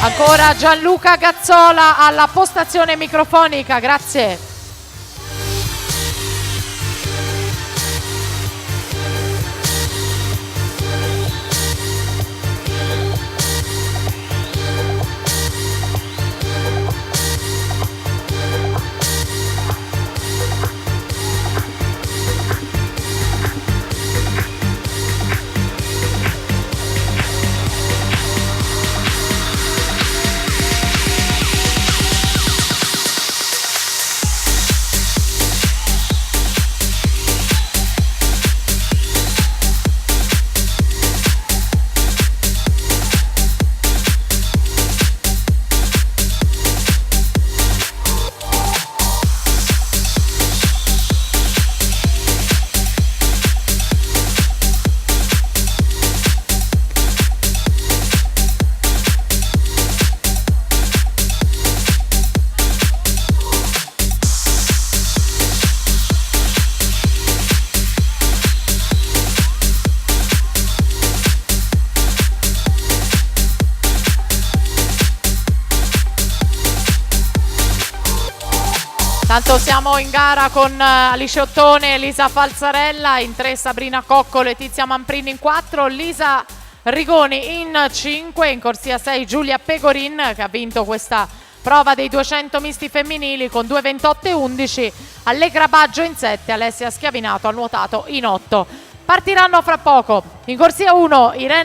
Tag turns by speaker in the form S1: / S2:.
S1: Ancora Gianluca Gazzola alla postazione microfonica, grazie. Tanto siamo in gara con Alice Ottone e Elisa Falzarella, in 3 Sabrina Cocco, Letizia Mamprini in 4, Lisa Rigoni in 5, in corsia 6 Giulia Pegorin che ha vinto questa prova dei 200 misti femminili con 2:28,11, Allegra Baggio in 7, Alessia Schiavinato ha nuotato in 8. Partiranno fra poco. In corsia 1 Irene